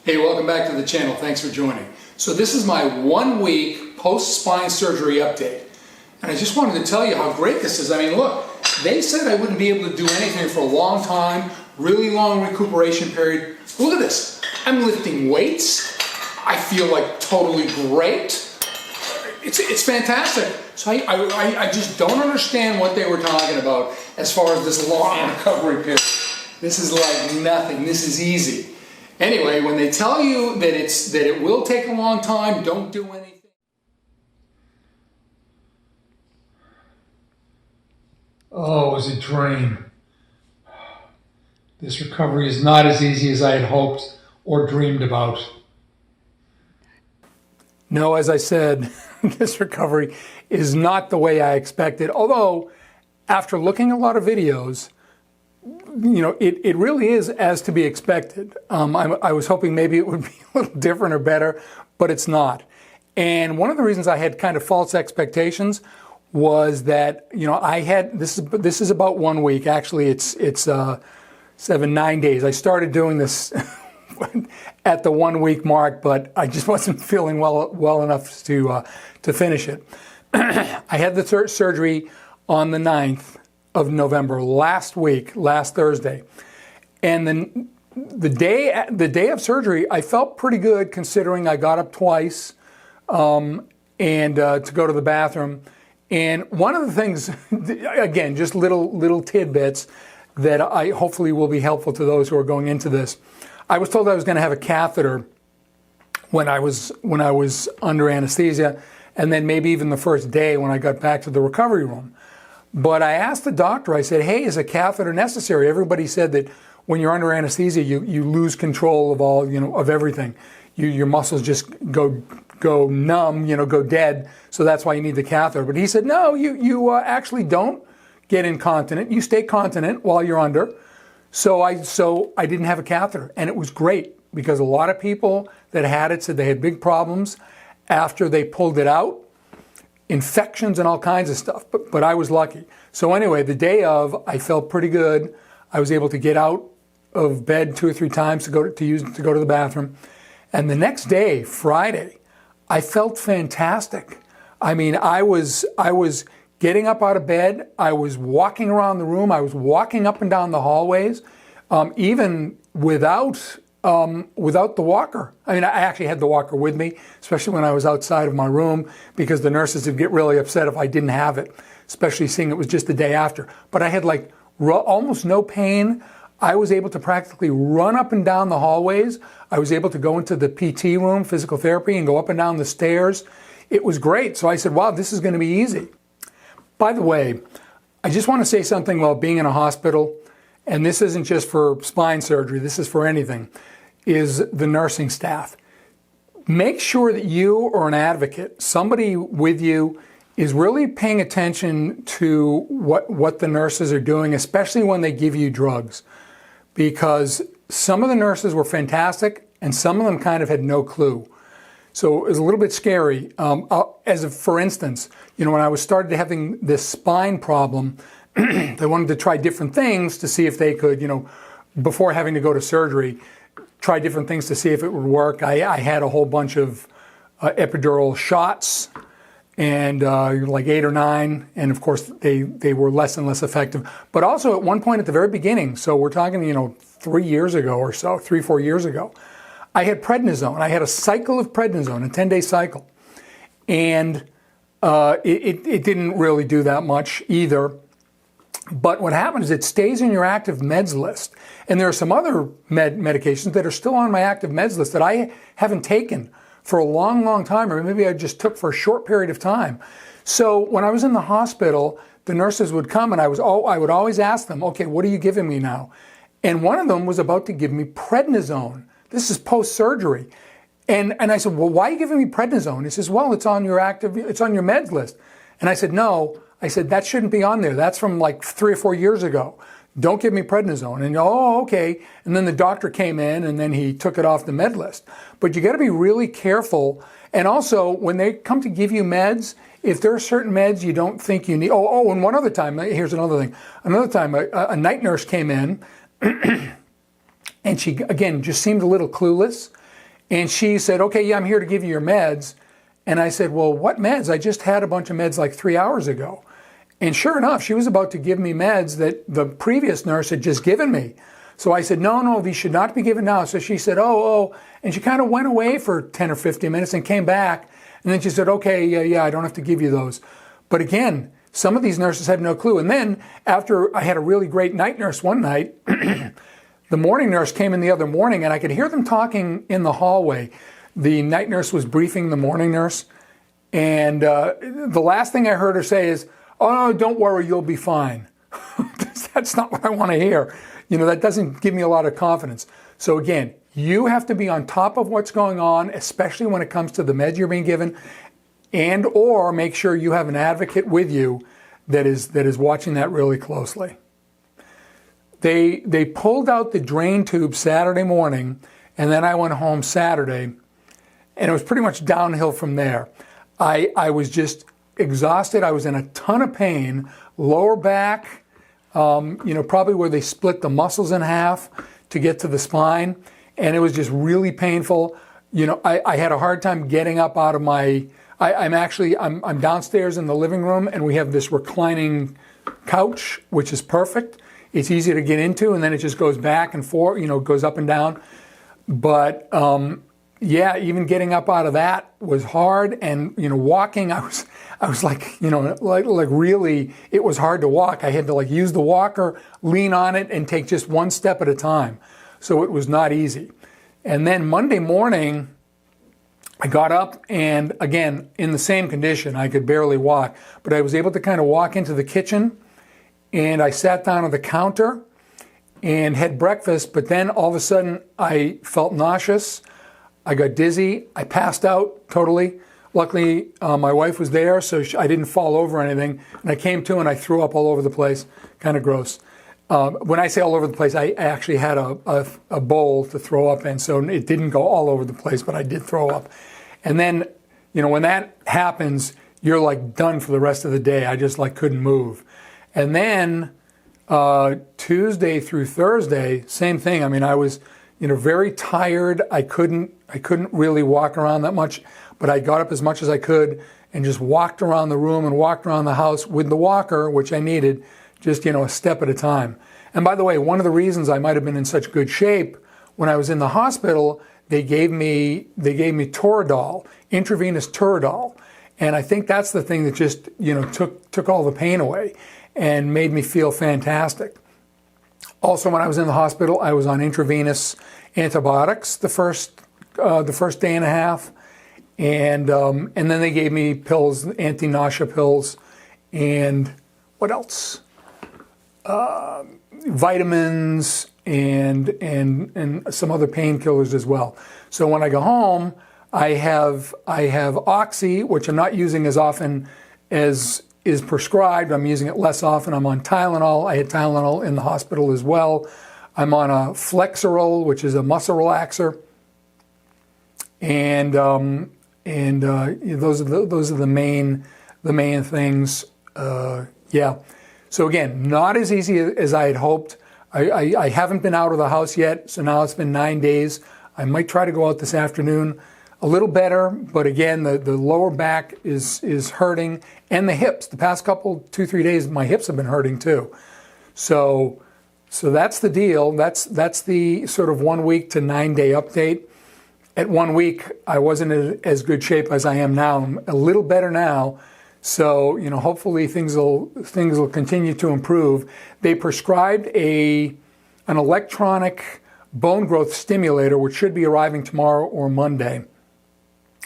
Hey, welcome back to the channel. Thanks for joining. So this is my 1 week post-spine surgery update. And I just wanted to tell you how great this is. I mean, look, they said I wouldn't be able to do anything for a long time, really long recuperation period. Look at this. I'm lifting weights. I feel like totally great. It's fantastic. So I just don't understand what they were talking about as far as this long recovery period. This is like nothing. This is easy. Anyway, when they tell you that it will take a long time, don't do anything. Oh, it was a dream. This recovery is not as easy as I had hoped or dreamed about. No, as I said, this recovery is not the way I expected. Although, after looking at a lot of videos, you know, it really is as to be expected. I was hoping maybe it would be a little different or better, but it's not. And one of the reasons I had kind of false expectations was that, you know, I had, this is about 1 week. Actually, it's 9 days. I started doing this at the 1 week mark, but I just wasn't feeling well enough to finish it. I had the surgery on the 9th of November, last Thursday. And then the day of surgery, I felt pretty good considering I got up twice and to go to the bathroom. And one of the things, again, just little tidbits that I hopefully will be helpful to those who are going into this. I was told I was going to have a catheter when I was under anesthesia, and then maybe even the first day when I got back to the recovery room. But I asked the doctor, I said, hey, is a catheter necessary? Everybody said that when you're under anesthesia, you lose control of all, you know, of everything. Your muscles just go numb, you know, go dead. So that's why you need the catheter. But he said, no, you actually don't get incontinent. You stay continent while you're under. So I didn't have a catheter. And it was great because a lot of people that had it said they had big problems after they pulled it out. Infections and all kinds of stuff, but I was lucky. So anyway, the day of, I felt pretty good. I was able to get out of bed 2 or 3 times to go to the bathroom. And the next day, Friday, I felt fantastic. I mean, I was getting up out of bed. I was walking around the room. I was walking up and down the hallways, even without the walker. I mean, I actually had the walker with me, especially when I was outside of my room, because the nurses would get really upset if I didn't have it, especially seeing it was just the day after. But I had like almost no pain. I was able to practically run up and down the hallways. I was able to go into the PT room, physical therapy, and go up and down the stairs. It was great. So I said, wow, this is going to be easy. By the way, I just want to say something about being in a hospital, and this isn't just for spine surgery, this is for anything, is the nursing staff. Make sure that you or an advocate, somebody with you, is really paying attention to what the nurses are doing, especially when they give you drugs. Because some of the nurses were fantastic and some of them kind of had no clue. So it was a little bit scary. For instance, you know, when I was started having this spine problem, they wanted to try different things to see if they could, you know, before having to go to surgery, try different things to see if it would work. I had a whole bunch of epidural shots, and like 8 or 9, and of course they were less and less effective. But also at one point at the very beginning, so we're talking, you know, 3 years ago or so, 3-4 years ago, I had prednisone. I had a cycle of prednisone, a 10-day cycle, and it didn't really do that much either. But what happens is it stays in your active meds list. And there are some other medications that are still on my active meds list that I haven't taken for a long, long time, or maybe I just took for a short period of time. So when I was in the hospital, the nurses would come and I would always ask them, okay, what are you giving me now? And one of them was about to give me prednisone. This is post-surgery. And I said, well, why are you giving me prednisone? He says, well, it's on your meds list. And I said, no. I said, that shouldn't be on there. That's from like 3 or 4 years ago. Don't give me prednisone. And oh, okay. And then the doctor came in and then he took it off the med list. But you got to be really careful. And also, when they come to give you meds, if there are certain meds you don't think you need. Oh, and one other time, here's another thing. Another time, a night nurse came in and she, again, just seemed a little clueless. And she said, okay, yeah, I'm here to give you your meds. And I said, well, what meds? I just had a bunch of meds like 3 hours ago. And sure enough, she was about to give me meds that the previous nurse had just given me. So I said, no, these should not be given now. So she said, oh. And she kind of went away for 10 or 15 minutes and came back. And then she said, okay, yeah, I don't have to give you those. But again, some of these nurses had no clue. And then after I had a really great night nurse one night, the morning nurse came in the other morning and I could hear them talking in the hallway. The night nurse was briefing the morning nurse. And the last thing I heard her say is, oh, no, don't worry, you'll be fine. That's not what I want to hear. That doesn't give me a lot of confidence. So again, you have to be on top of what's going on, especially when it comes to the meds you're being given, and or make sure you have an advocate with you that is watching that really closely. They pulled out the drain tube Saturday morning, and then I went home Saturday, and it was pretty much downhill from there. I was just exhausted. I was in a ton of pain, lower back, probably where they split the muscles in half to get to the spine. And it was just really painful. I had a hard time getting up out of my, I'm downstairs in the living room and we have this reclining couch, which is perfect. It's easy to get into and then it just goes back and forth, goes up and down. But, yeah, even getting up out of that was hard, and walking, I was like, like really, it was hard to walk. I had to use the walker, lean on it, and take just one step at a time. So it was not easy. And then Monday morning, I got up, and again, in the same condition, I could barely walk, but I was able to kind of walk into the kitchen, and I sat down on the counter and had breakfast. But then all of a sudden, I felt nauseous. I got dizzy. I passed out totally. Luckily, my wife was there, so I didn't fall over or anything. And I came to and I threw up all over the place. Kind of gross. When I say all over the place, I actually had a bowl to throw up in, so it didn't go all over the place, but I did throw up. And then, when that happens, you're done for the rest of the day. I just couldn't move. And then Tuesday through Thursday, same thing. I mean, I was very tired. I couldn't really walk around that much, but I got up as much as I could and just walked around the room and walked around the house with the walker, which I needed, just, a step at a time. And by the way, one of the reasons I might have been in such good shape, when I was in the hospital, they gave me Toradol, intravenous Toradol. And I think that's the thing that just, took all the pain away and made me feel fantastic. Also, when I was in the hospital, I was on intravenous antibiotics the first day and a half, and then they gave me pills, anti-nausea pills, and what else? Vitamins and some other painkillers as well. So when I go home, I have Oxy, which I'm not using as often as is prescribed. I'm using it less often. I'm on Tylenol. I had Tylenol in the hospital as well. I'm on a Flexerol, which is a muscle relaxer, and those are the main things. Yeah. So again, not as easy as I had hoped. I haven't been out of the house yet, so now it's been 9 days. I might try to go out this afternoon. A little better, but again, the lower back is hurting, and the hips. The past 2-3 days, my hips have been hurting too. So that's the deal. That's the sort of 1 week to 9 day update. At 1 week, I wasn't in as good shape as I am now. I'm a little better now. So hopefully things will continue to improve. They prescribed an electronic bone growth stimulator, which should be arriving tomorrow or Monday.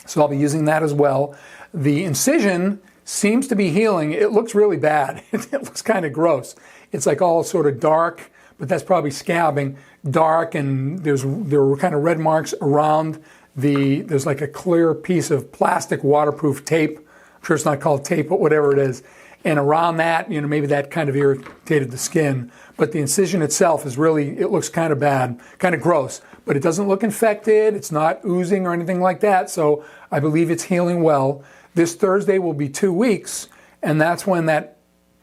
So I'll be using that as well. The incision seems to be healing. It looks really bad. It looks kind of gross. It's all sort of dark, but that's probably scabbing. Dark, and there were kind of red marks around there's a clear piece of plastic waterproof tape. I'm sure it's not called tape, but whatever it is. And around that, maybe that kind of irritated the skin. But the incision itself it looks kind of bad, kind of gross. But it doesn't look infected. It's not oozing or anything like that. So I believe it's healing well. This Thursday will be 2 weeks, and that's when that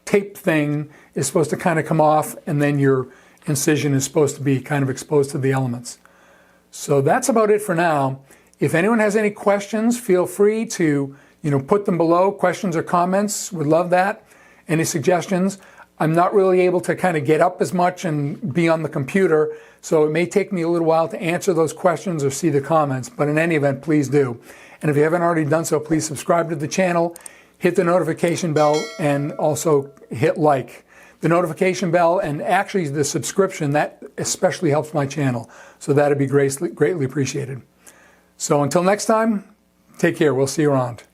tape thing is supposed to kind of come off, and then your incision is supposed to be kind of exposed to the elements. So that's about it for now. If anyone has any questions, feel free to put them below, questions or comments. Would love that. Any suggestions? I'm not really able to kind of get up as much and be on the computer, so it may take me a little while to answer those questions or see the comments, but in any event, please do. And if you haven't already done so, please subscribe to the channel, hit the notification bell, and also hit like. The notification bell and actually the subscription, that especially helps my channel, so that'd be greatly appreciated. So until next time, take care. We'll see you around.